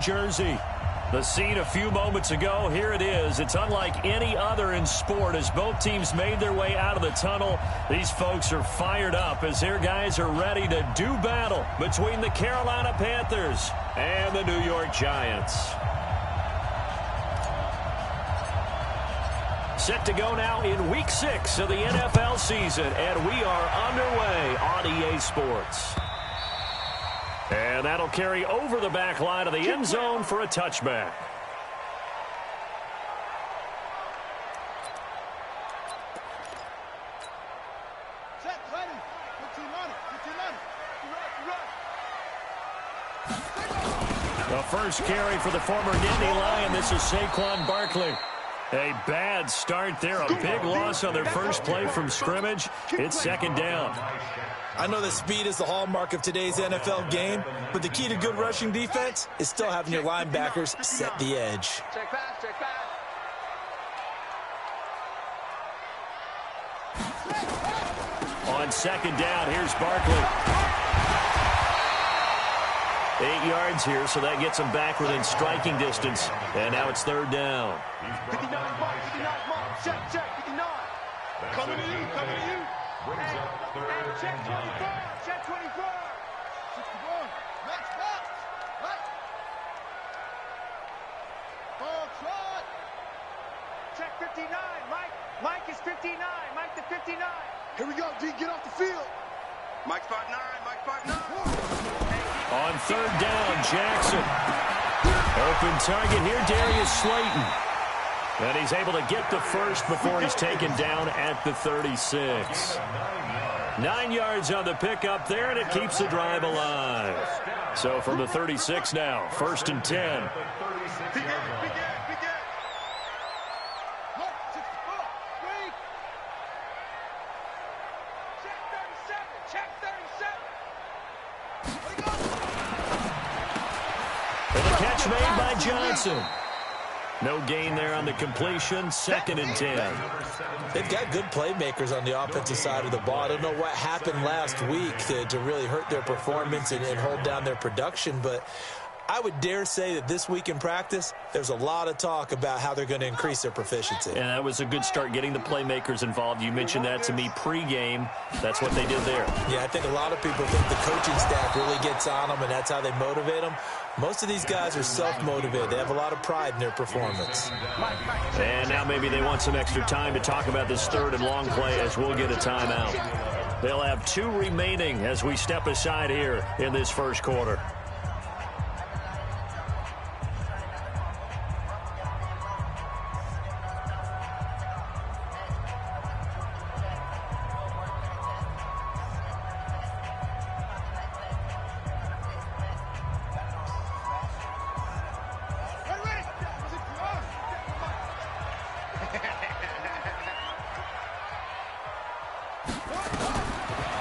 Jersey. The scene a few moments ago, here it is. It's unlike any other in sport as both teams made their way out of the tunnel. These folks are fired up as their guys are ready to do battle between the Carolina Panthers and the New York Giants. Set to go now in Week 6 of the NFL season, and we are underway on EA Sports. And that'll carry over the back line of the end zone for a touchback. The first carry for the former Nittany Lion. This is Saquon Barkley. A bad start there. A big loss on their first play from scrimmage. It's second down. I know that speed is the hallmark of today's NFL game, but the key to good rushing defense is still having your linebackers set the edge. Check pass, check pass. On second down, here's Barkley. 8 yards here, so that gets him back within striking distance. And now it's third down. 59 mark, check, 59. Coming to you, Hey, check 24, check 24. 61, match box, right. Ball trot. Check 59, Mike is 59, Mike the 59. Here we go, D, get off the field. Mike spot 9, Mike spot 9. On third down, Jackson. Open target here, Darius Slayton. And he's able to get the first before he's taken down at the 36. 9 yards on the pickup there, and it keeps the drive alive. So from the 36 now, first and 10. And the catch made by Johnson. No gain there on the completion, second and 10. They've got good playmakers on the offensive side of the ball. I don't know what happened last week to really hurt their performance and hold down their production, but I would dare say that this week in practice, there's a lot of talk about how they're going to increase their proficiency. And that was a good start getting the playmakers involved. You mentioned that to me pregame. That's what they did there. Yeah, I think a lot of people think the coaching staff really gets on them, and that's how they motivate them. Most of these guys are self-motivated. They have a lot of pride in their performance. And now maybe they want some extra time to talk about this third and long play as we'll get a timeout. They'll have 2 remaining as we step aside here in this first quarter.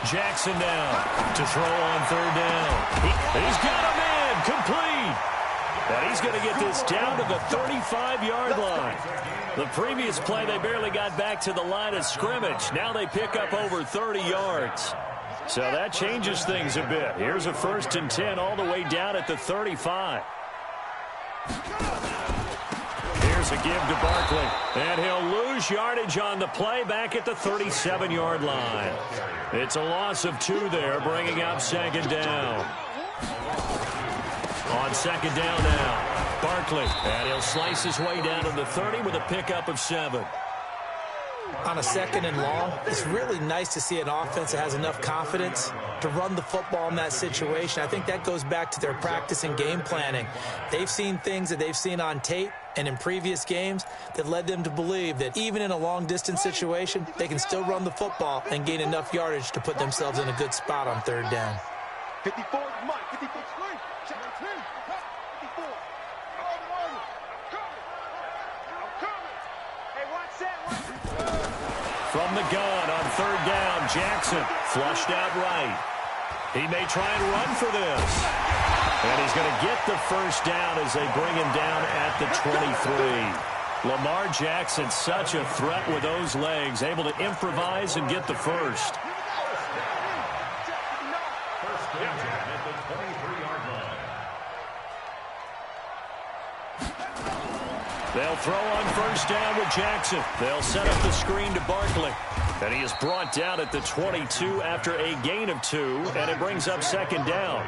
Jackson now to throw on third down. He's got him in, complete. And he's going to get this down to the 35-yard line. The previous play, they barely got back to the line of scrimmage. Now they pick up over 30 yards. So that changes things a bit. Here's a first and 10 all the way down at the 35. Here's a give to Barkley. And he'll lose yardage on the play back at the 37-yard line. It's a loss of 2 there, bringing up second down. On second down now, Barkley. And he'll slice his way down to the 30 with a pickup of 7. On a second and long, it's really nice to see an offense that has enough confidence to run the football in that situation. I think that goes back to their practice and game planning. They've seen things that they've seen on tape and in previous games that led them to believe that even in a long-distance situation, they can still run the football and gain enough yardage to put themselves in a good spot on third down. 54, Mike, 54. From the gun on third down, Jackson flushed out right. He may try and run for this. And he's going to get the first down as they bring him down at the 23. Lamar Jackson, such a threat with those legs, able to improvise and get the first. They'll throw on first down with Jackson. They'll set up the screen to Barkley. And he is brought down at the 22 after a gain of 2, and it brings up second down.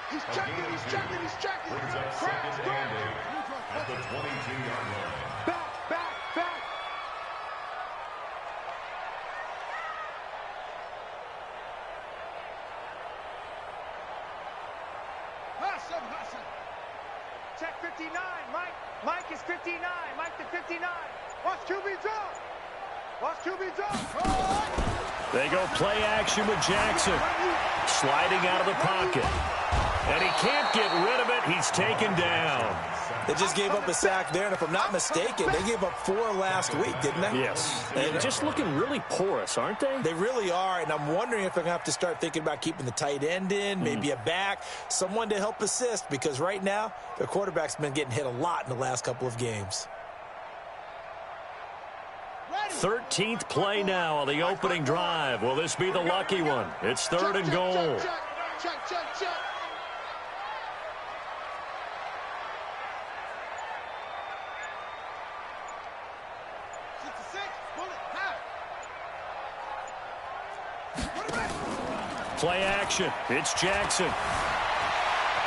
He's checking, he's checking, he's checking. At the 22-yard line. Back, back, back. Hassan. Check 59, Mike. Mike is 59. Mike to 59. Watch QB drop. Watch QB drop. They go play action with Jackson. Sliding out of the pocket. And he can't get rid of it. He's taken down. They just gave up a sack there, and if I'm not mistaken, they gave up 4 last week, didn't they? Yes. And just looking really porous, aren't they? They really are, and I'm wondering if they're going to have to start thinking about keeping the tight end in, maybe a back, someone to help assist, because right now their quarterback's been getting hit a lot in the last couple of games. 13th play now on the opening drive. Will this be the lucky one? It's 3rd and goal. Check. Play action. It's Jackson.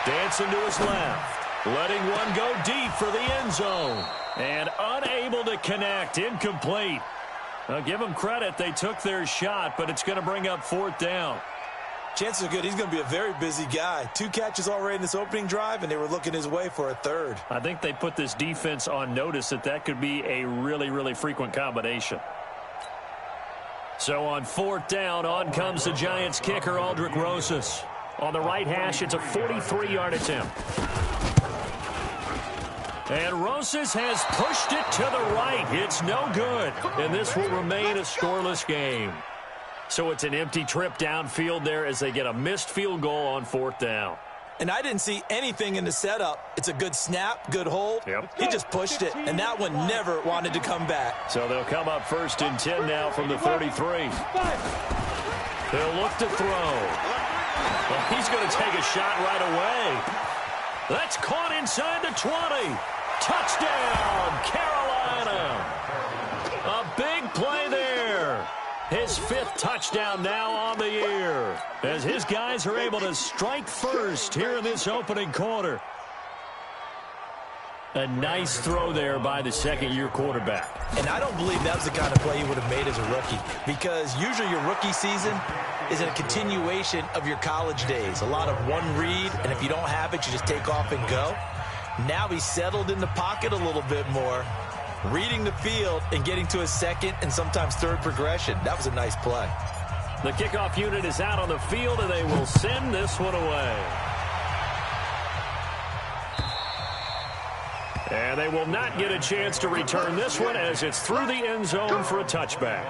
Dancing to his left. Letting one go deep for the end zone. And unable to connect. Incomplete. Now give them credit. They took their shot, but it's going to bring up 4th down. Chances are good he's going to be a very busy guy. 2 catches already in this opening drive, and they were looking his way for a 3rd. I think they put this defense on notice that could be a really, really frequent combination. So on 4th down, on comes the Giants kicker, Aldrick Rosas. On the right hash, it's a 43-yard attempt. And Rosas has pushed it to the right. It's no good. And this will remain a scoreless game. So it's an empty trip downfield there as they get a missed field goal on 4th down. And I didn't see anything in the setup. It's a good snap, good hold. Yep. He just pushed it, and that one never wanted to come back. So they'll come up 1st and 10 now from the 33. They'll look to throw. Well, he's going to take a shot right away. That's caught inside the 20. Touchdown, Carolina. A big play there. His 5th touchdown now on the year as his guys are able to strike first here in this opening quarter. A nice throw there by the second-year quarterback. And I don't believe that was the kind of play he would have made as a rookie, because usually your rookie season is a continuation of your college days. A lot of one read, and if you don't have it, you just take off and go. Now he's settled in the pocket a little bit more, reading the field and getting to his 2nd and sometimes 3rd progression. That was a nice play. The kickoff unit is out on the field, and they will send this one away. And they will not get a chance to return this one as it's through the end zone for a touchback.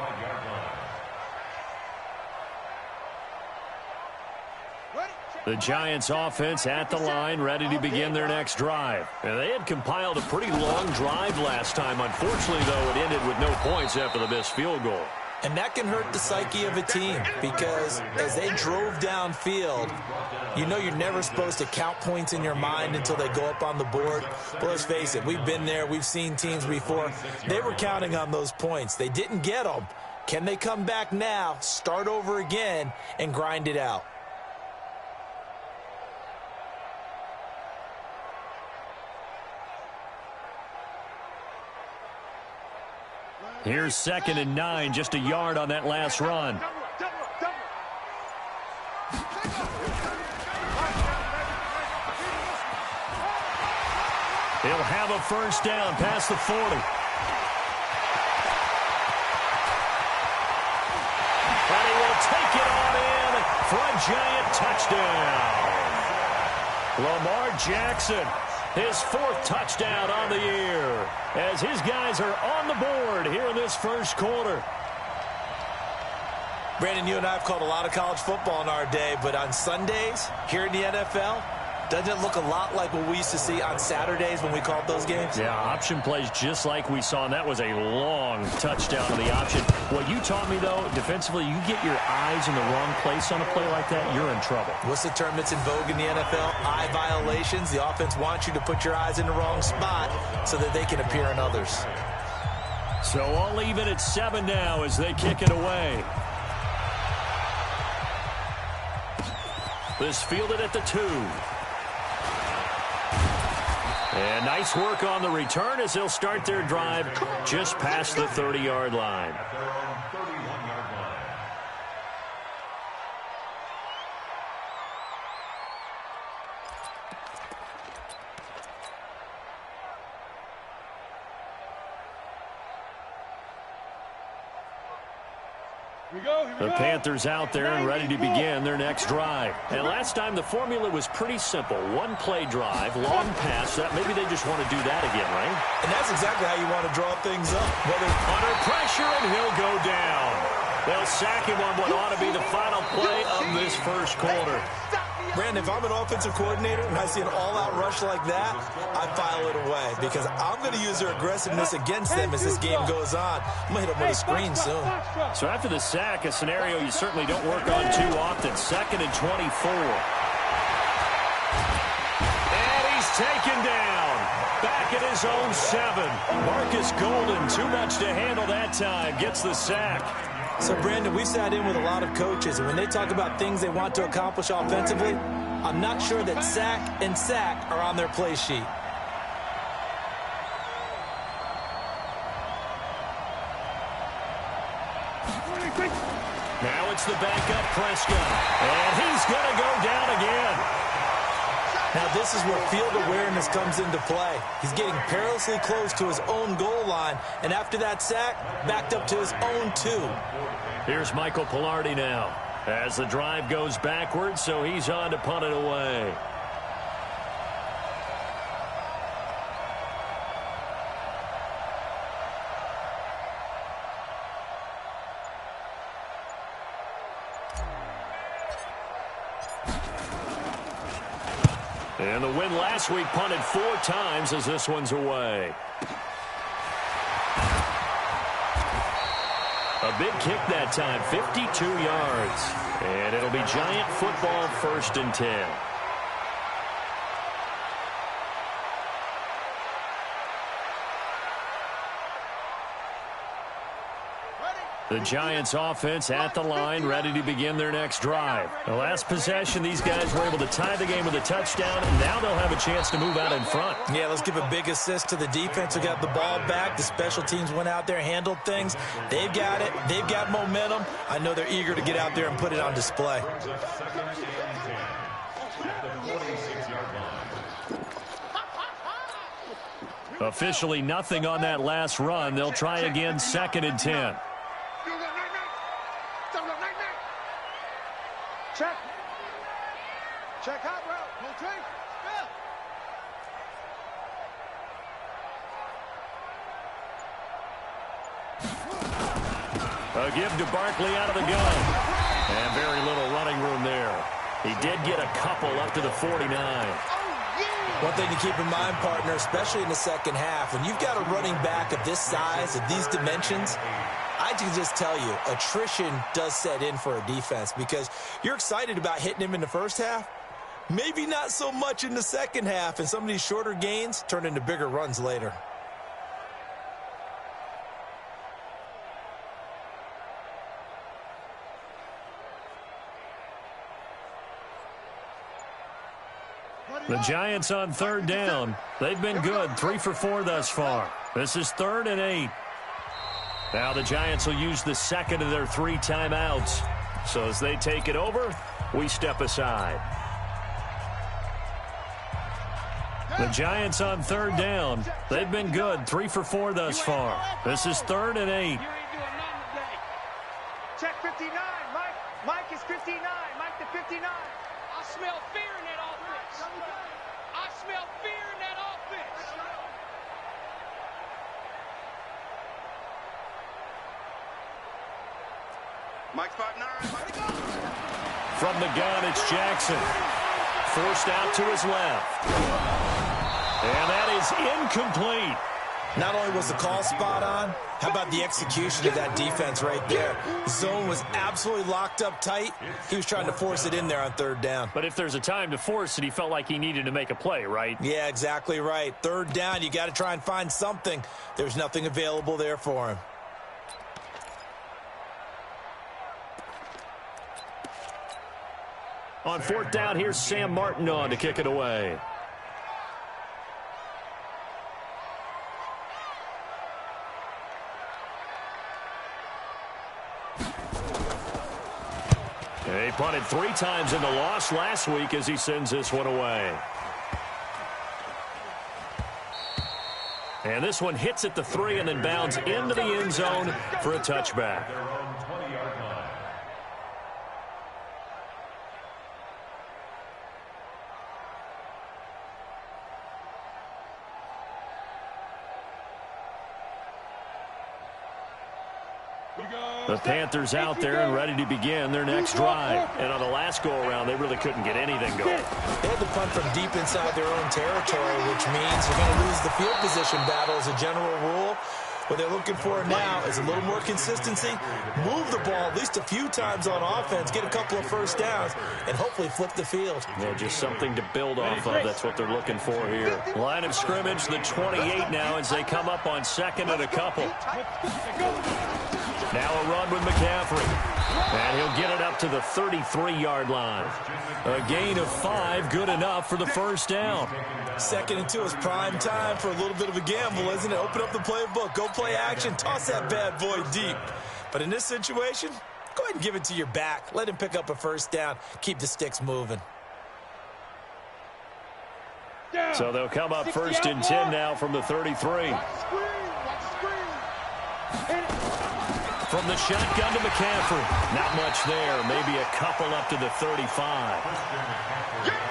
The Giants offense at the line, ready to begin their next drive. And they had compiled a pretty long drive last time. Unfortunately, though, it ended with no points after the missed field goal. And that can hurt the psyche of a team, because as they drove downfield, you know you're never supposed to count points in your mind until they go up on the board. But let's face it, we've been there. We've seen teams before. They were counting on those points. They didn't get them. Can they come back now, start over again, and grind it out? Here's 2nd and 9, just a yard on that last run. He'll have a first down past the 40. And he will take it on in for a Giant touchdown. Lamar Jackson, his 4th touchdown on the year, as his guys are on the board here in this first quarter. Brandon, you and I have called a lot of college football in our day, but on Sundays here in the NFL, Doesn't it look a lot like what we used to see on Saturdays when we called those games? Yeah, option plays just like we saw, and that was a long touchdown to the option. What you taught me, though, defensively, you get your eyes in the wrong place on a play like that, you're in trouble. What's the term that's in vogue in the NFL? Eye violations. The offense wants you to put your eyes in the wrong spot so that they can appear in others. So all even at 7 now as they kick it away. This fielded at the 2. And nice work on the return as they'll start their drive just past the 30-yard line. The Panthers out there and ready to begin their next drive. And last time the formula was pretty simple. One play drive, long pass. Maybe they just want to do that again, right? And that's exactly how you want to draw things up. Under pressure, and he'll go down. They'll sack him on what ought to be the final play of this first quarter. Brandon, if I'm an offensive coordinator and I see an all-out rush like that, I file it away because I'm going to use their aggressiveness against them as this game goes on. I'm going to hit them with a screen soon. So after the sack, a scenario you certainly don't work on too often. 2nd and 24. And he's taken down. Back at his own 7. Marcus Golden, too much to handle that time, gets the sack. So, Brandon, we sat in with a lot of coaches, and when they talk about things they want to accomplish offensively, I'm not sure that sack and sack are on their play sheet. Now it's the backup Prescott, and he's going to go down again. Now, this is where field awareness comes into play. He's getting perilously close to his own goal line, and after that sack, backed up to his own 2. Here's Michael Pilardi now as the drive goes backwards, so he's on to punt it away. And the win last week punted 4 times as this one's away. A big kick that time, 52 yards. And it'll be Giant football, 1st and 10. The Giants offense at the line, ready to begin their next drive. The last possession, these guys were able to tie the game with a touchdown, and now they'll have a chance to move out in front. Yeah, let's give a big assist to the defense who got the ball back. The special teams went out there, handled things. They've got it. They've got momentum. I know they're eager to get out there and put it on display. Officially nothing on that last run. They'll try again, 2nd and 10. Check. Check out route. Rotate. A give to Barkley out of the gun. And very little running room there. He did get a couple up to the 49. One thing to keep in mind, partner, especially in the second half, when you've got a running back of this size, of these dimensions, I can just tell you, attrition does set in for a defense because you're excited about hitting him in the first half. Maybe not so much in the second half, and some of these shorter gains turn into bigger runs later. The Giants on 3rd down. They've been good, 3 for 4 thus far. This is 3rd and 8. Now the Giants will use the 2nd of their 3 timeouts. So as they take it over, we step aside. The Giants on 3rd down. They've been good, 3 for 4 thus far. This is 3rd and 8. Check 59. Mike is 59. Mike to 59. I smell fear in that offense. I smell fear in that offense. Mike spot 9. From the gun, it's Jackson. forced out to his left. And that is incomplete. Not only was the call spot on, how about the execution of that defense right there? The zone was absolutely locked up tight. He was trying to force it in there on third down. But if there's a time to force it, he felt like he needed to make a play, right? Yeah, exactly right. Third down, you got to try and find something. There's nothing available there for him. On fourth down, here's Sam Martin on to kick it away. He punted 3 times in the loss last week as he sends this one away. And this one hits at the 3 and then bounds into the end zone for a touchback. The Panthers out there and ready to begin their next drive. And on the last go-around, they really couldn't get anything going. They had to punt from deep inside their own territory, which means you're going to lose the field position battle as a general rule. What they're looking for now is a little more consistency, move the ball at least a few times on offense, get a couple of first downs, and hopefully flip the field. Yeah, just something to build off of. That's what they're looking for here. Line of scrimmage, the 28 now as they come up on second and a couple. Now a run with McCaffrey. And he'll get it up to the 33-yard line. A gain of 5, good enough for the first down. 2nd and 2 is prime time for a little bit of a gamble, isn't it? Open up the playbook, go play action, toss that bad boy deep. But in this situation, go ahead and give it to your back. Let him pick up a first down. Keep the sticks moving. So they'll come up 1st and 10 now from the 33. From the shotgun to McCaffrey. Not much there. Maybe a couple up to the 35.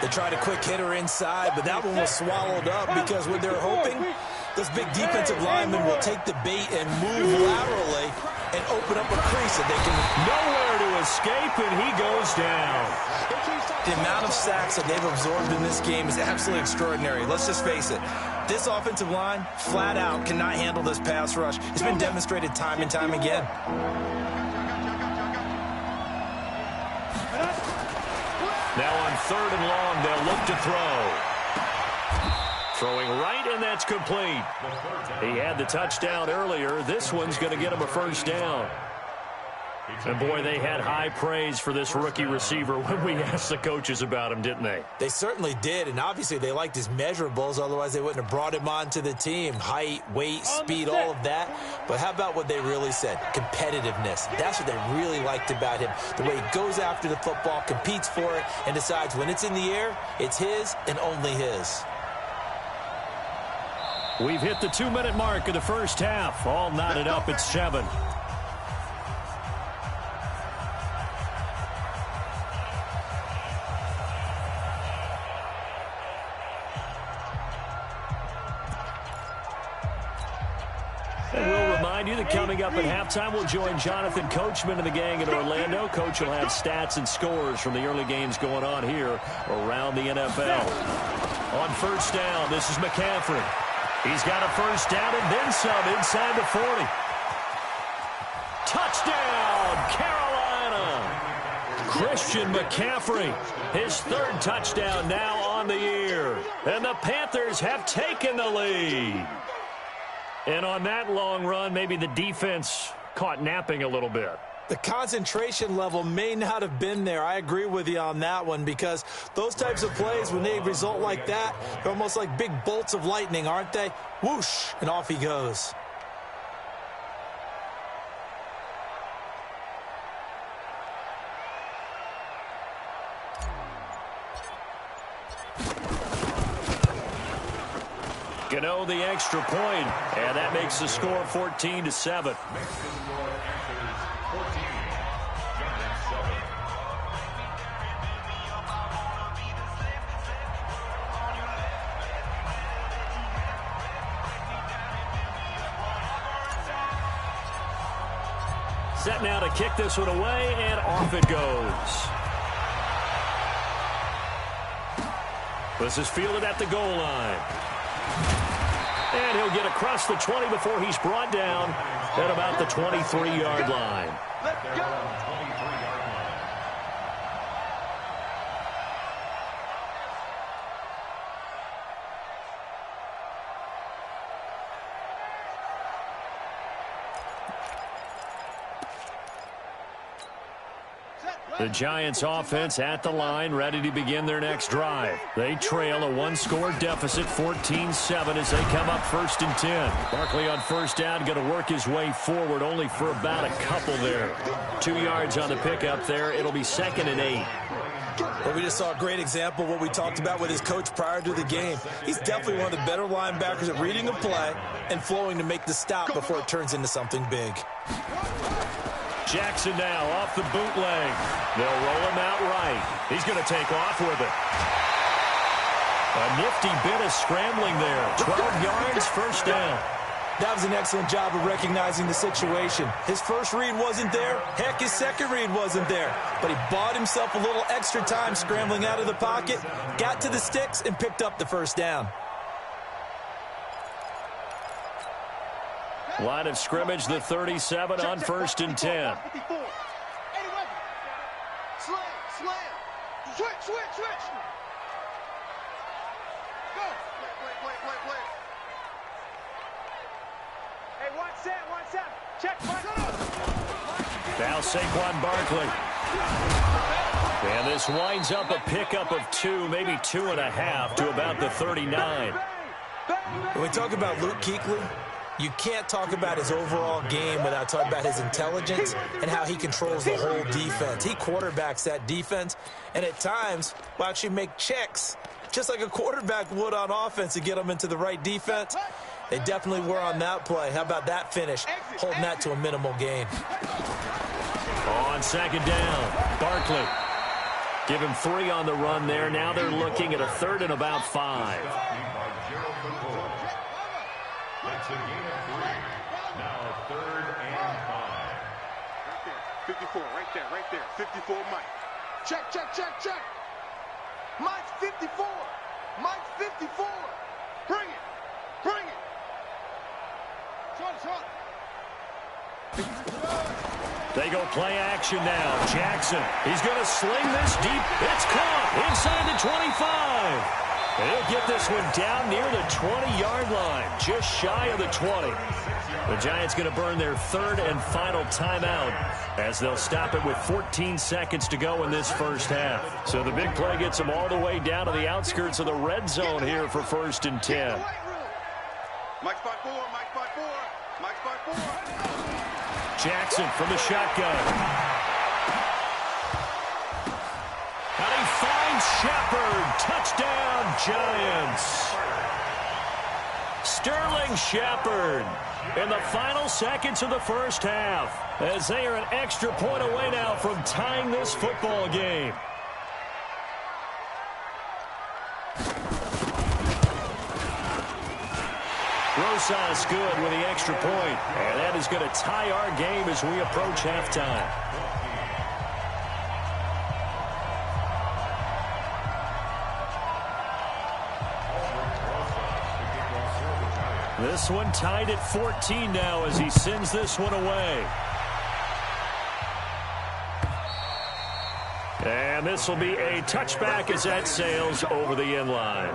They tried a quick hitter inside, but that one was swallowed up because what they're hoping, this big defensive lineman will take the bait and move laterally and open up a crease that they can... Nowhere to escape, and he goes down. The amount of sacks that they've absorbed in this game is absolutely extraordinary. Let's just face it. This offensive line, flat out, cannot handle this pass rush. It's been demonstrated time and time again. Now on 3rd and long, they'll look to throw. Throwing right, and that's complete. He had the touchdown earlier. This one's going to get him a first down. And, boy, they had high praise for this rookie receiver when we asked the coaches about him, didn't they? They certainly did, and obviously they liked his measurables. Otherwise, they wouldn't have brought him onto the team. Height, weight, speed, all of that. But how about what they really said? Competitiveness. That's what they really liked about him. The way he goes after the football, competes for it, and decides when it's in the air, it's his and only his. We've hit the 2-minute mark of the first half. All knotted up at 7. And we'll remind you that coming up at halftime, we'll join Jonathan Coachman and the gang in Orlando. Coach will have stats and scores from the early games going on here around the NFL. On first down, this is McCaffrey. He's got a first down and then some inside the 40. Touchdown, Carolina! Christian McCaffrey, his 3rd touchdown now on the year. And the Panthers have taken the lead. And on that long run, maybe the defense caught napping a little bit. The concentration level may not have been there. I agree with you on that one because those types of plays, when they result like that, they're almost like big bolts of lightning, aren't they? Whoosh, and off he goes. Gano the extra point, and that makes the score 14-7. Set now to kick this one away, and off it goes. This is fielded at the goal line. And he'll get across the 20 before he's brought down at about the 23-yard line. Let's go. The Giants offense at the line, ready to begin their next drive. They trail a one-score deficit, 14-7, as they come up 1st and 10. Barkley on first down, going to work his way forward, only for about a couple there. 2 yards on the pickup there. It'll be 2nd and 8. Well, we just saw a great example of what we talked about with his coach prior to the game. He's definitely one of the better linebackers at reading a play and flowing to make the stop before it turns into something big. Jackson now off the bootleg. They'll roll him out right. He's going to take off with it. A nifty bit of scrambling there. 12 yards, first down. That was an excellent job of recognizing the situation. His first read wasn't there. Heck, his second read wasn't there. But he bought himself a little extra time scrambling out of the pocket, got to the sticks, and picked up the first down. Line of scrimmage, the 37 on 1st and 10. Slam, slam. Switch, switch, switch. Go. Play. Hey, 1-7. Check, Now Saquon Barkley. And this winds up a pickup of 2, maybe 2.5 to about the 39. When we talk about Luke Kuechly, you can't talk about his overall game without talking about his intelligence and how he controls the whole defense. He quarterbacks that defense, and at times will actually make checks, just like a quarterback would on offense, to get them into the right defense. They definitely were on that play. How about that finish? Holding that to a minimal gain. On 2nd down, Barkley. Give him 3 on the run there. Now they're looking at a 3rd and about 5. That's a gain of 3. Now 3rd and 5. 54, right there. 54, Mike. Check. Mike's 54. Mike's 54. Bring it. Short. They go play action now. Jackson, he's going to sling this deep. It's caught inside the 25. And he'll get this one down near the 20-yard line, just shy of the 20. The Giants going to burn their 3rd and final timeout as they'll stop it with 14 seconds to go in this first half. So the big play gets them all the way down to the outskirts of the red zone here for 1st and 10. Mike spot 4. Jackson from the shotgun. And he finds Shepard. Touchdown, Giants. Sterling Shepard in the final seconds of the first half, as they are an extra point away now from tying this football game. Rosas good with the extra point, and that is going to tie our game as we approach halftime. This one tied at 14 now as he sends this one away. And this will be a touchback as that sails over the end line.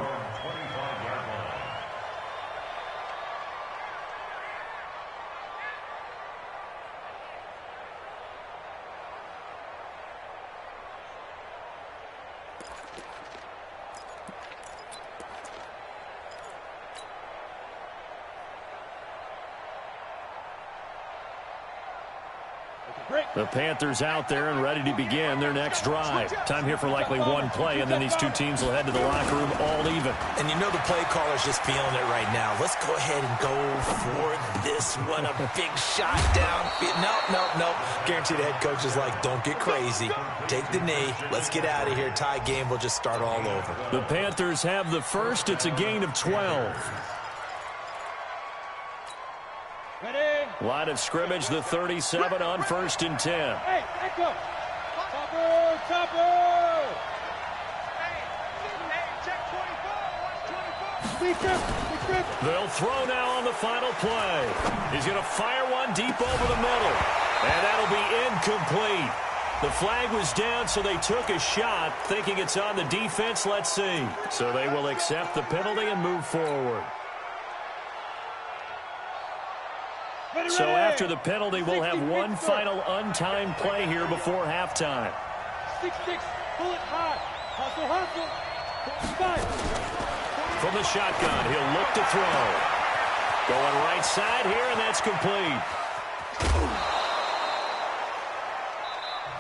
The Panthers out there and ready to begin their next drive. Time here for likely one play, and then these two teams will head to the locker room all even. And you know the play caller's just feeling it right now. Let's go ahead and go for this one. A big shot down. Nope. Guarantee the head coach is like, don't get crazy. Take the knee. Let's get out of here. Tie game. We'll just start all over. The Panthers have the first. It's a gain of 12. Line of scrimmage, the 37 on 1st and 10. Hey, go. Topper. Hey, check 25. They'll throw now on the final play. He's going to fire one deep over the middle. And that'll be incomplete. The flag was down, so they took a shot, thinking it's on the defense. Let's see. So they will accept the penalty and move forward. So after the penalty, we'll have one final untimed play here before halftime. 6-6, pull it high. Hustle. From the shotgun, he'll look to throw. Going right side here, and that's complete.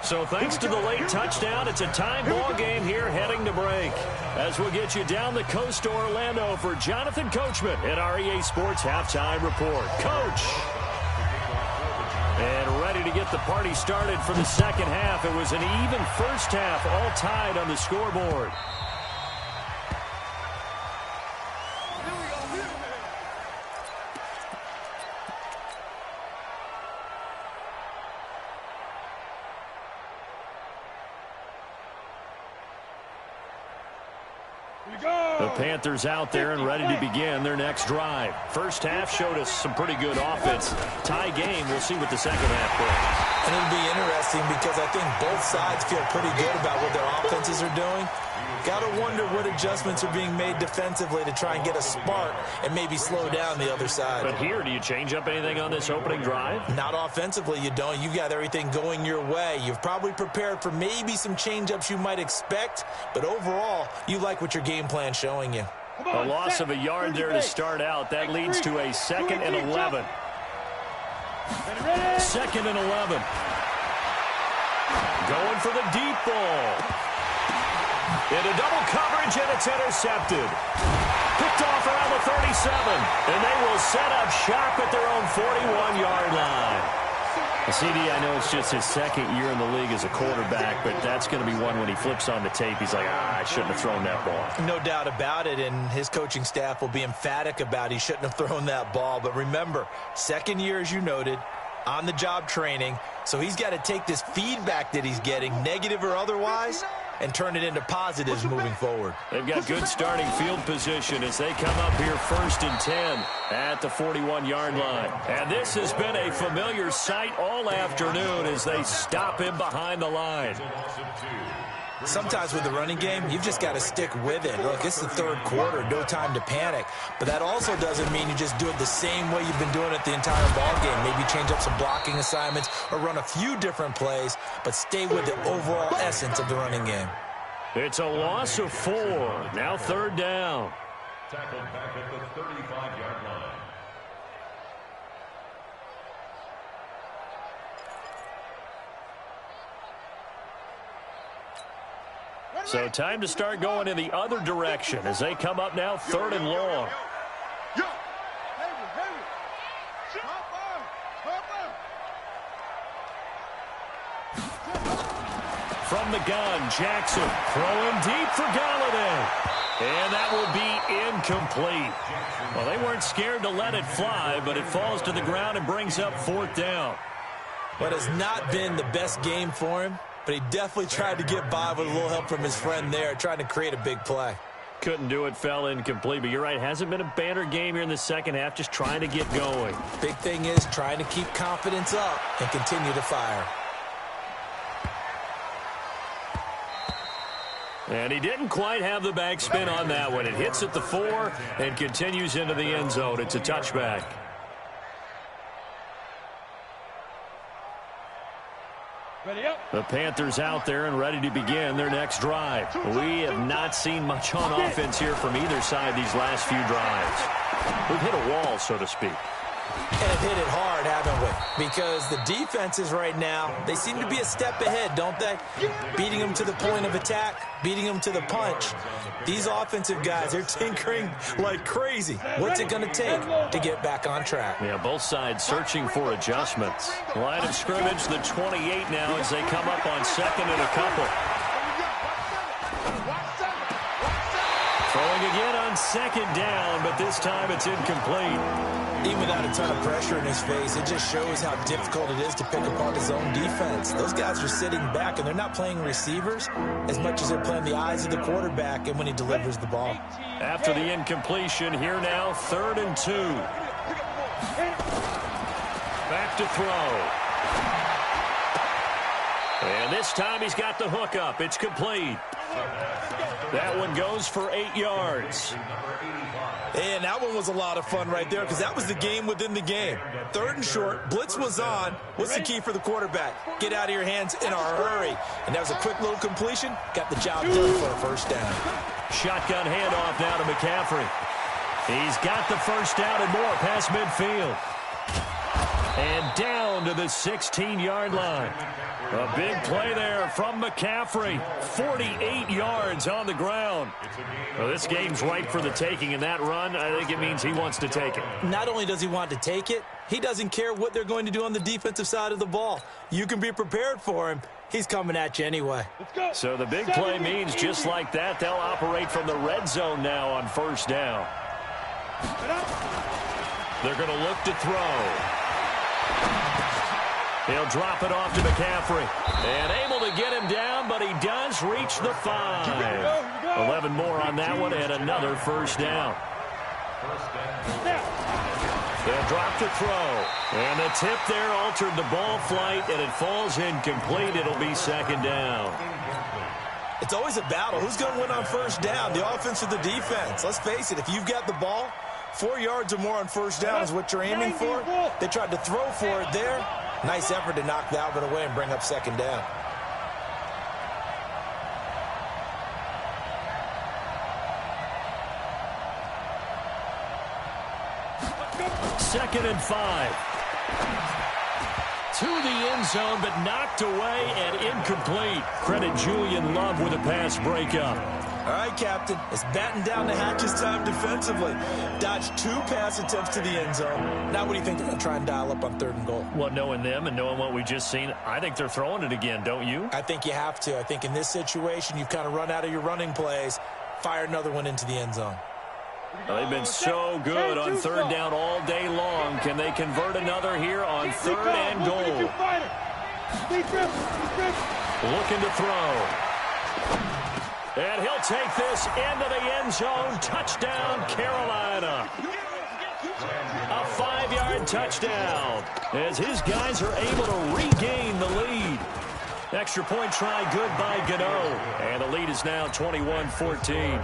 So thanks to the late touchdown, it's a time ball game here heading to break. As we'll get you down the coast to Orlando for Jonathan Coachman at our EA Sports Halftime Report. Coach! And ready to get the party started for the second half. It was an even first half, all tied on the scoreboard. The Panthers out there and ready to begin their next drive. First half showed us some pretty good offense. Tie game, we'll see what the second half brings. And it'll be interesting because I think both sides feel pretty good about what their offenses are doing. Got to wonder what adjustments are being made defensively to try and get a spark and maybe slow down the other side. But here, do you change up anything on this opening drive? Not offensively, you don't. You've got everything going your way. You've probably prepared for maybe some change-ups you might expect, but overall, you like what your game plan's showing you. A loss of a yard there to start out. That leads to a 2nd and 11. 2nd and 11. Going for the deep ball. Into double coverage, and it's intercepted. Picked off around the 37, and they will set up shop at their own 41-yard line. CD, I know it's just his second year in the league as a quarterback, but that's going to be one when he flips on the tape. He's like, I shouldn't have thrown that ball. No doubt about it, and his coaching staff will be emphatic about he shouldn't have thrown that ball. But remember, second year, as you noted, on-the-job training, so he's got to take this feedback that he's getting, negative or otherwise, and turn it into positives moving forward. They've got good starting field position as they come up here 1st and 10 at the 41-yard line. And this has been a familiar sight all afternoon as they stop him behind the line. Sometimes with the running game, you've just got to stick with it. Look, it's the third quarter, no time to panic. But that also doesn't mean you just do it the same way you've been doing it the entire ball game. Maybe change up some blocking assignments or run a few different plays, but stay with the overall essence of the running game. It's a loss of 4. Now 3rd down. Tackled back at the 35-yard line. So time to start going in the other direction as they come up now 3rd and long. From the gun, Jackson throwing deep for Galladay. And that will be incomplete. Well, they weren't scared to let it fly, but it falls to the ground and brings up 4th down. What has not been the best game for him, but he definitely tried to get by with a little help from his friend there, trying to create a big play. Couldn't do it, fell incomplete, but you're right, hasn't been a banner game here in the second half, just trying to get going. Big thing is trying to keep confidence up and continue to fire. And he didn't quite have the backspin on that one. It hits at the 4 and continues into the end zone. It's a touchback. The Panthers out there and ready to begin their next drive. We have not seen much on offense here from either side these last few drives. We've hit a wall, so to speak. And have hit it hard, haven't we? Because the defenses right now, they seem to be a step ahead, don't they? Beating them to the point of attack, beating them to the punch. These offensive guys, they're tinkering like crazy. What's it going to take to get back on track? Yeah, both sides searching for adjustments. Line of scrimmage, the 28 now as they come up on 2nd and a couple. Throwing again on second down, but this time it's incomplete. Even without a ton of pressure in his face, it just shows how difficult it is to pick apart his own defense. Those guys are sitting back, and they're not playing receivers as much as they're playing the eyes of the quarterback and when he delivers the ball. After the incompletion, here now, 3rd and 2. Back to throw. And this time he's got the hook up. It's complete. That one goes for 8 yards. And that one was a lot of fun right there because that was the game within the game. 3rd and short, blitz was on. What's the key for the quarterback? Get out of your hands in a hurry. And that was a quick little completion. Got the job done for a first down. Shotgun handoff now to McCaffrey. He's got the first down and more past midfield. And down to the 16-yard line. A big play there from McCaffrey. 48 yards on the ground. Well, this game's ripe for the taking, and that run, I think it means he wants to take it. Not only does he want to take it, he doesn't care what they're going to do on the defensive side of the ball. You can be prepared for him. He's coming at you anyway. So the big play means just like that, they'll operate from the red zone now on first down. They're going to look to throw. He'll drop it off to McCaffrey. And able to get him down, but he does reach the 5. 11 more on that one and another first down. They'll drop to throw. And the tip there altered the ball flight, and it falls incomplete. It'll be 2nd down. It's always a battle. Who's going to win on first down, the offense or the defense? Let's face it, if you've got the ball, 4 yards or more on first down is what you're aiming for. They tried to throw for it there. Nice effort to knock that one away and bring up 2nd down. Second and 5. To the end zone, but knocked away and incomplete. Credit Julian Love with a pass breakup. All right, Captain. It's batting down the hatches time defensively. Dodged 2 pass attempts to the end zone. Now what do you think they're going to try and dial up on 3rd and goal? Well, knowing them and knowing what we just seen, I think they're throwing it again, don't you? I think you have to. I think in this situation, you've kind of run out of your running plays. Fire another one into the end zone. Well, they've been so good on 3rd down all day long. Can they convert another here on 3rd and goal? Looking to throw. And he'll take this into the end zone. Touchdown, Carolina. A 5-yard touchdown as his guys are able to regain the lead. Extra point try good by Gano. And the lead is now 21-14.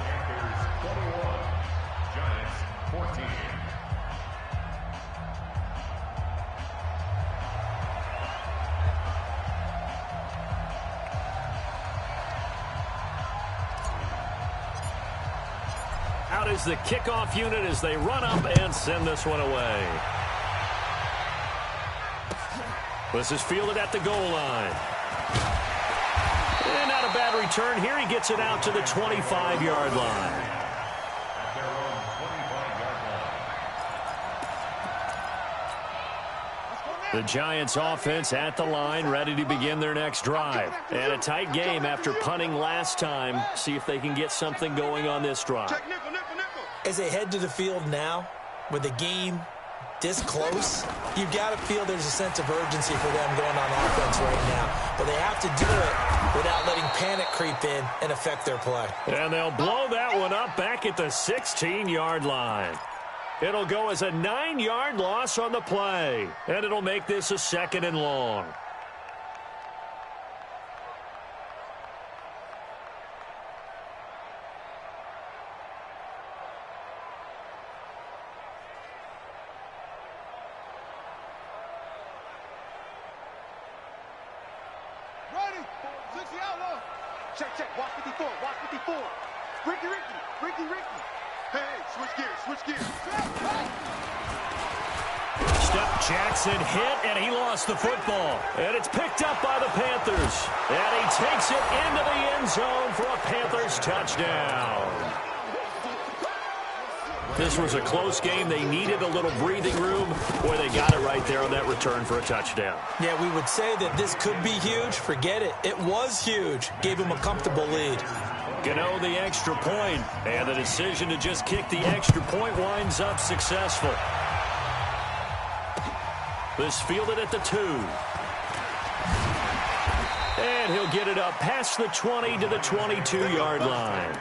Out is the kickoff unit as they run up and send this one away. This is fielded at the goal line. And not a bad return here. He gets it out to the 25-yard line. The Giants offense at the line, ready to begin their next drive. And a tight game after punting last time. See if they can get something going on this drive. As they head to the field now, with the game this close, you've got to feel there's a sense of urgency for them going on offense right now. But they have to do it without letting panic creep in and affect their play. And they'll blow that one up back at the 16-yard line. It'll go as a 9-yard loss on the play. And it'll make this a 2nd and long. Check, watch 54, watch 54. Ricky. Hey, switch gears. Step Jackson hit, and he lost the football. And it's picked up by the Panthers. And he takes it into the end zone for a Panthers touchdown. This was a close game. They needed a little breathing room. Boy, they got it right there on that return for a touchdown. Yeah, we would say that this could be huge. Forget it. It was huge. Gave him a comfortable lead. Gano the extra point, and the decision to just kick the extra point winds up successful. This fielded at the 2. And he'll get it up past the 20 to the 22-yard line.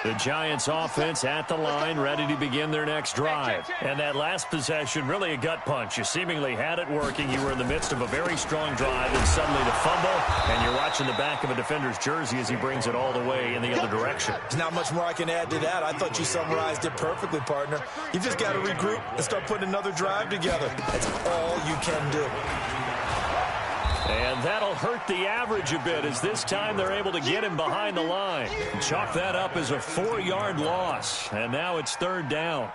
The Giants offense at the line, ready to begin their next drive. And that last possession, really a gut punch. You seemingly had it working. You were in the midst of a very strong drive, and suddenly the fumble, and you're watching the back of a defender's jersey as he brings it all the way in the other direction. There's not much more I can add to that. I thought you summarized it perfectly, partner. You just got to regroup and start putting another drive together. That's all you can do. And that'll hurt the average a bit, as this time they're able to get him behind the line. Chalk that up as a 4-yard loss, and now it's 3rd down.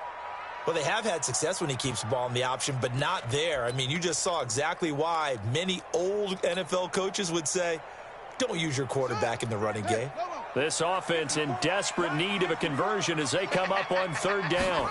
Well, they have had success when he keeps the ball in the option, but not there. I mean, you just saw exactly why many old NFL coaches would say, don't use your quarterback in the running game. This offense in desperate need of a conversion as they come up on 3rd down.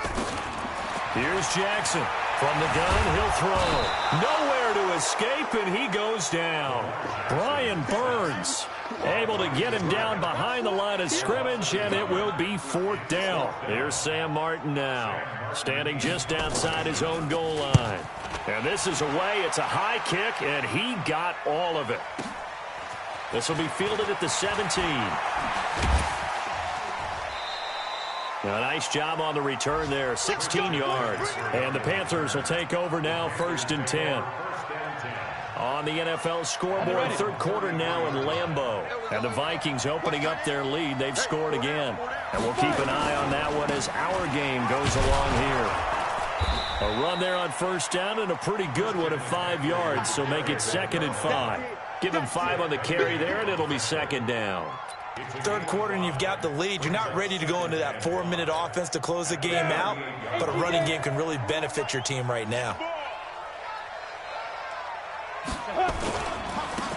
Here's Jackson. From the gun, he'll throw. Nowhere to escape, and he goes down. Brian Burns able to get him down behind the line of scrimmage, and it will be 4th down. Here's Sam Martin now, standing just outside his own goal line. And this is away. It's a high kick, and he got all of it. This will be fielded at the 17. A nice job on the return there, 16 yards. And the Panthers will take over now, 1st and 10. On the NFL scoreboard, 3rd quarter now in Lambeau. And the Vikings opening up their lead. They've scored again. And we'll keep an eye on that one as our game goes along here. A run there on 1st down, and a pretty good one at 5 yards, so make it 2nd and 5. Give him 5 on the carry there, and it'll be 2nd down. 3rd quarter and you've got the lead. You're not ready to go into that 4-minute offense to close the game out, but a running game can really benefit your team right now.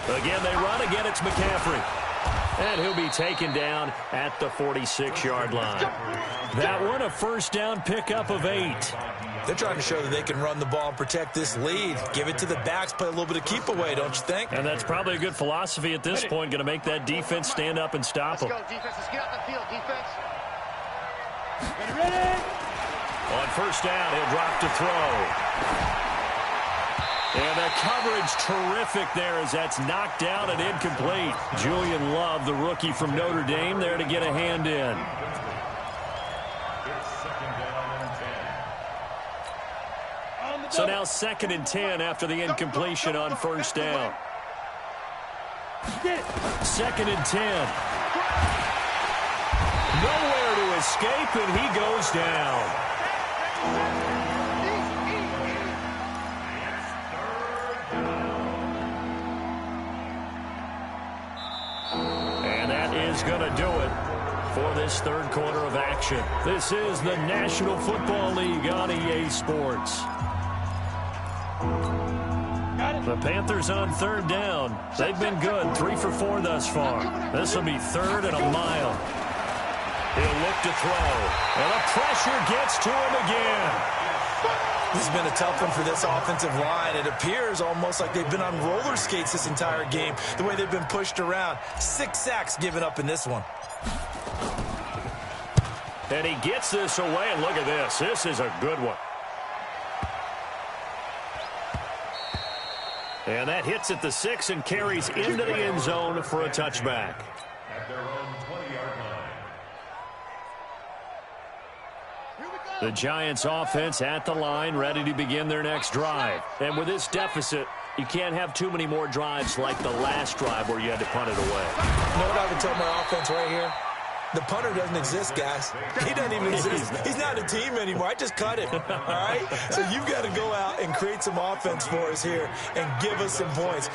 Again, they run. Again, it's McCaffrey. And he'll be taken down at the 46-yard line. That one, a 1st down pickup of 8. They're trying to show that they can run the ball and protect this lead. Give it to the backs, play a little bit of keep away, don't you think? And that's probably a good philosophy at this point, going to make that defense stand up and stop them. Let's go, defense. Let's get out the field, defense. Ready? On 1st down, he'll drop to throw. And the coverage terrific there as that's knocked down and incomplete. Julian Love, the rookie from Notre Dame, there to get a hand in. So now 2nd and 10 after the incompletion on 1st down. 2nd and 10. Nowhere to escape, and he goes down. And that is going to do it for this 3rd quarter of action. This is the National Football League on EA Sports. The Panthers on 3rd down. They've been good, 3 for 4 thus far. This will be 3rd and a mile. He'll look to throw, and the pressure gets to him again. This has been a tough one for this offensive line. It appears almost like they've been on roller skates this entire game, the way they've been pushed around. 6 sacks given up in this one. And he gets this away, and look at this. This is a good one. And that hits at the 6 and carries into the end zone for a touchback. At their own 20-yard line. The Giants offense at the line, ready to begin their next drive. And with this deficit, you can't have too many more drives like the last drive where you had to punt it away. You know what I would tell my offense right here? The punter doesn't exist, guys. He doesn't even exist. He's not a team anymore. I just cut him, all right? So you've got to go out and create some offense for us here and give us some points.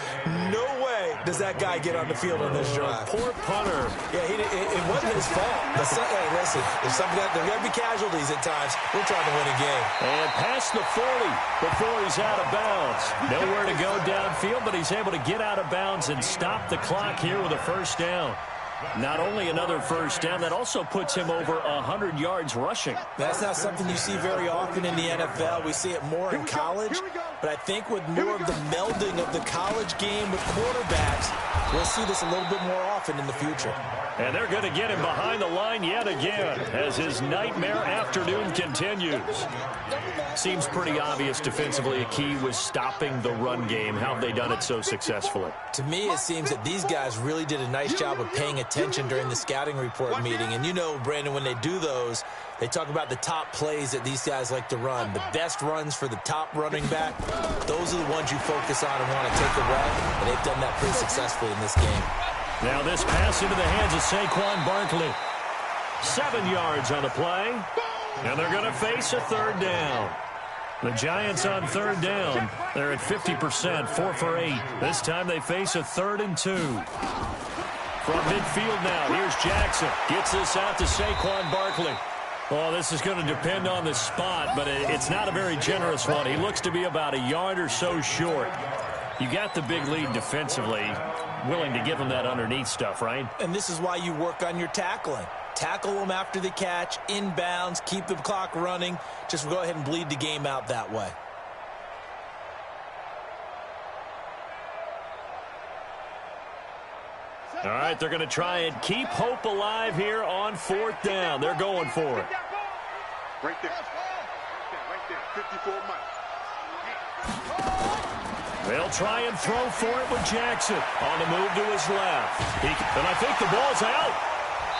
No way does that guy get on the field on this drive. Poor punter. Yeah, it wasn't his fault. Hey, listen, there's got to be casualties at times. We're trying to win a game. And past the 40 before he's out of bounds. Nowhere to go downfield, but he's able to get out of bounds and stop the clock here with a 1st down. Not only another first down, that also puts him over 100 yards rushing. That's not something you see very often in the NFL. We see it more in college. But I think with more of the melding of the college game with quarterbacks, we'll see this a little bit more often in the future. And they're going to get him behind the line yet again as his nightmare afternoon continues. Seems pretty obvious defensively. A key was stopping the run game. How have they done it so successfully? To me, it seems that these guys really did a nice job of paying attention during the scouting report meeting. And you know, Brandon, when they do those, they talk about the top plays that these guys like to run. The best runs for the top running back, those are the ones you focus on and want to take away. And they've done that pretty successfully in this game. Now this pass into the hands of Saquon Barkley. 7 yards on the play. And they're going to face a third down. The Giants on third down. They're at 50%, 4 for 8. This time they face a 3rd and 2. From midfield now, here's Jackson. Gets this out to Saquon Barkley. Well, this is going to depend on the spot, but it's not a very generous one. He looks to be about a yard or so short. You got the big lead defensively. Willing to give him that underneath stuff, right? And this is why you work on your tackling. Tackle them after the catch, inbounds, keep the clock running. Just go ahead and bleed the game out that way. All right, they're going to try and keep hope alive here on 4th down. They're going for it. Right there. Right there. 54 miles. They'll try and throw for it with Jackson on the move to his left. And I think the ball's out.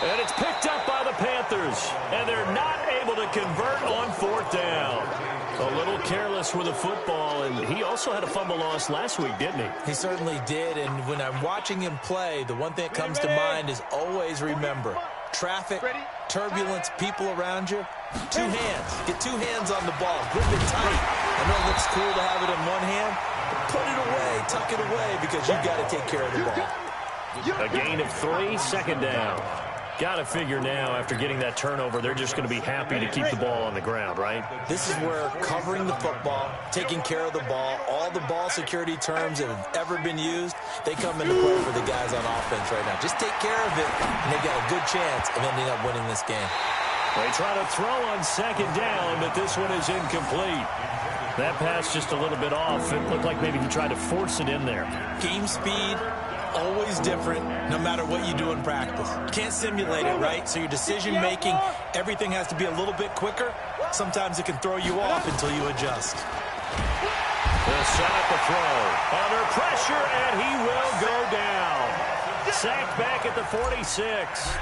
And it's picked up by the Panthers. And they're not able to convert on 4th down. A little careless with the football. And he also had a fumble loss last week, didn't he? He certainly did. And when I'm watching him play, the one thing that comes to mind is always remember, traffic, turbulence, people around you, 2 hands. Get 2 hands on the ball. Grip it tight. I know it looks cool to have it in one hand. Put it away, tuck it away, because you've got to take care of the ball. A gain of 3, 2nd down. Got to figure now, after getting that turnover, they're just going to be happy to keep the ball on the ground, right? This is where covering the football, taking care of the ball, all the ball security terms that have ever been used, they come into play for the guys on offense right now. Just take care of it, and they've got a good chance of ending up winning this game. They try to throw on 2nd down, but this one is incomplete. That pass just a little bit off. It looked like maybe he tried to force it in there. Game speed, always different, no matter what you do in practice. You can't simulate it, right? So your decision-making, everything has to be a little bit quicker. Sometimes it can throw you off until you adjust. They'll set up the throw. Under pressure, and he will go down. Sacked back at the 46.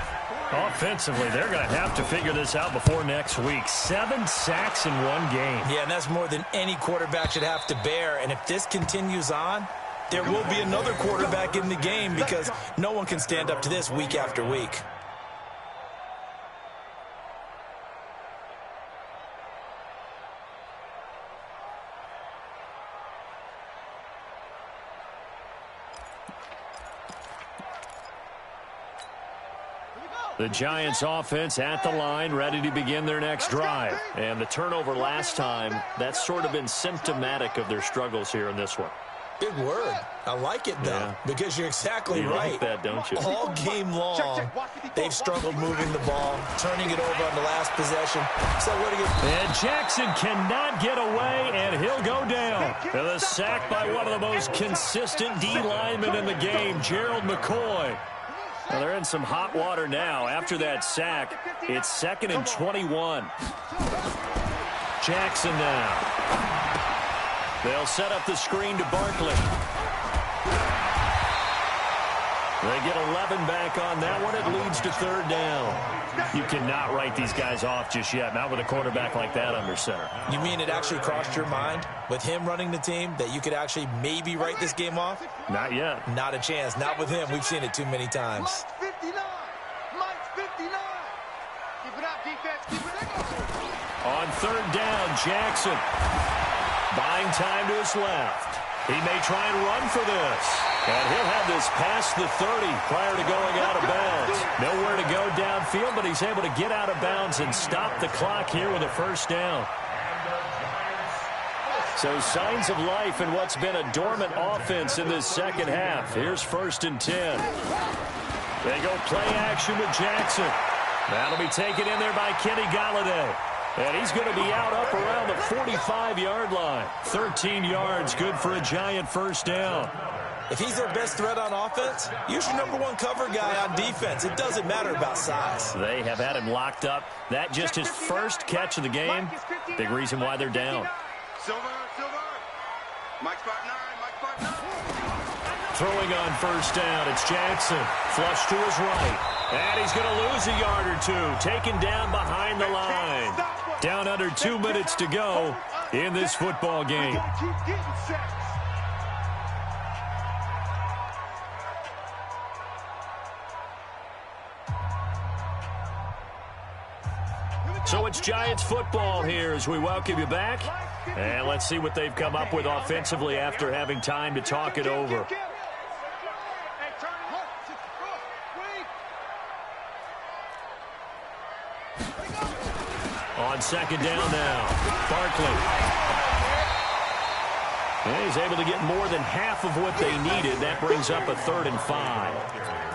Offensively, they're going to have to figure this out before next week. 7 sacks in one game. Yeah, and that's more than any quarterback should have to bear. And if this continues on, there will be another quarterback in the game because no one can stand up to this week after week. The Giants offense at the line, ready to begin their next drive. And the turnover last time, that's sort of been symptomatic of their struggles here in this one. Big word. I like it, though, because you're exactly right. You like that, don't you? All game long, they've struggled moving the ball, turning it over on the last possession. So what do you... And Jackson cannot get away, and he'll go down. And a sack by one of the most consistent D linemen in the game, Gerald McCoy. Well, they're in some hot water now. After that sack, it's 2nd and 21. Jackson now. They'll set up the screen to Barkley. They get 11 back on that one. It leads to 3rd down. You cannot write these guys off just yet, not with a quarterback like that under center. You mean it actually crossed your mind with him running the team that you could actually maybe write this game off? Not yet. Not a chance. Not with him. We've seen it too many times. Mike's 59. Mike's 59. Keep it up, defense. Keep it up. On 3rd down, Jackson. Buying time to his left. He may try and run for this. And he'll have this past the 30 prior to going out of bounds. Nowhere to go downfield, but he's able to get out of bounds and stop the clock here with a 1st down. So signs of life in what's been a dormant offense in this 2nd half. Here's 1st and 10. They go play action with Jackson. That'll be taken in there by Kenny Golladay. And he's going to be out up around the 45-yard line. 13 yards, good for a Giant first down. If he's their best threat on offense, use your #1 cover guy on defense. It doesn't matter about size. They have had him locked up. That just his first catch of the game. Big reason why they're down. Silver. Mike spot 9. Mike spot 9. Throwing on first down, it's Jackson. Flush to his right. And he's going to lose a yard or two. Taken down behind the line. Down under 2 minutes to go in this football game. So it's Giants football here as we welcome you back. And let's see what they've come up with offensively after having time to talk it over. On second down now, Barkley. And he's able to get more than half of what they needed. That brings up a 3rd and 5.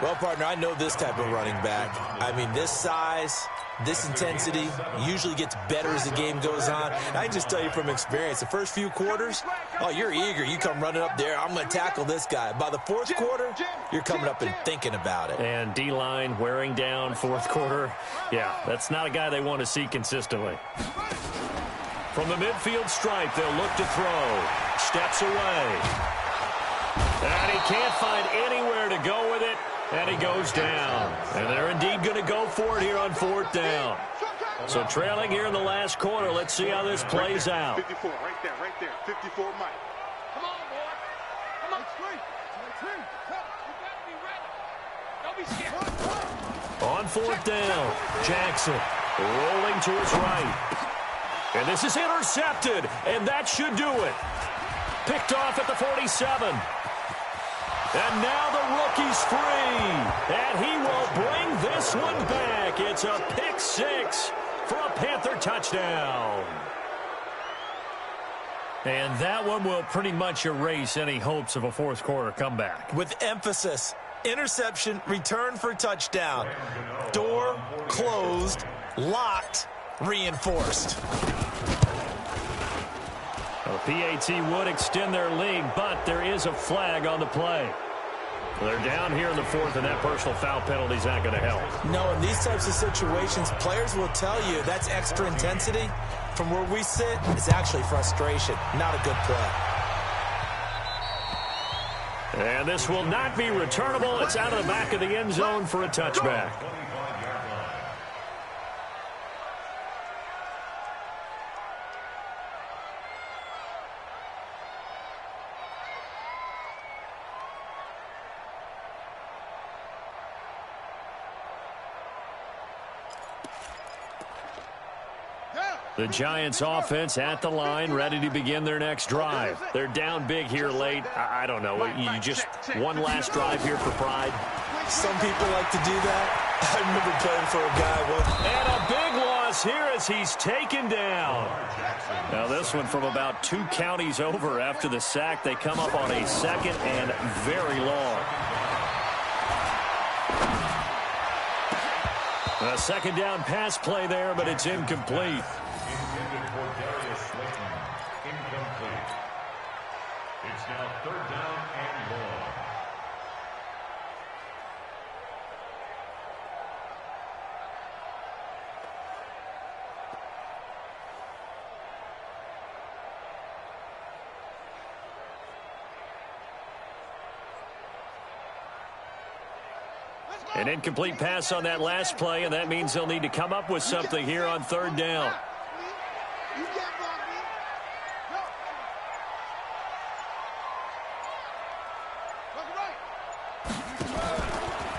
Well, partner, I know this type of running back. I mean, this size, this intensity usually gets better as the game goes on. And I can just tell you from experience, the first few quarters, oh, you're eager. You come running up there, I'm going to tackle this guy. By the 4th quarter, you're coming up and thinking about it. And D-line wearing down 4th quarter. Yeah, that's not a guy they want to see consistently. From the midfield stripe, they'll look to throw. Steps away. And he can't find anywhere to go with it. And he goes down. And they're indeed going to go for it here on 4th down. So trailing here in the last quarter. Let's see how this plays out. 54, right there. 54, Mike. Come on, boy. Come on. You gotta be ready. Don't be scared. On 4th down, Jackson rolling to his right. And this is intercepted, and that should do it. Picked off at the 47. And now the rookie's free. And he will bring this one back. It's a pick 6 for a Panther touchdown. And that one will pretty much erase any hopes of a 4th quarter comeback. With emphasis, interception, return for touchdown. Door closed, locked, reinforced. The PAT would extend their lead, but there is a flag on the play. They're down here in the 4th, and that personal foul penalty is not going to help. No, in these types of situations, players will tell you that's extra intensity. From where we sit, it's actually frustration, not a good play. And this will not be returnable. It's out of the back of the end zone for a touchback. The Giants offense at the line, ready to begin their next drive. They're down big here late. I don't know. You just one last drive here for pride. Some people like to do that. I remember playing for a guy once. And a big loss here as he's taken down. Now this one from about 2 counties over after the sack. They come up on a 2nd and very long. A 2nd down pass play there, but it's incomplete. It's now 3rd down and long. An incomplete pass on that last play, and that means they'll need to come up with something here on 3rd down.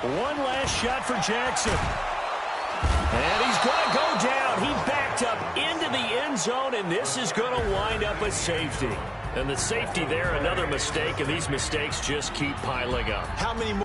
One last shot for Jackson. And he's going to go down. He backed up into the end zone, and this is going to wind up a safety. And the safety there, another mistake, and these mistakes just keep piling up. How many more?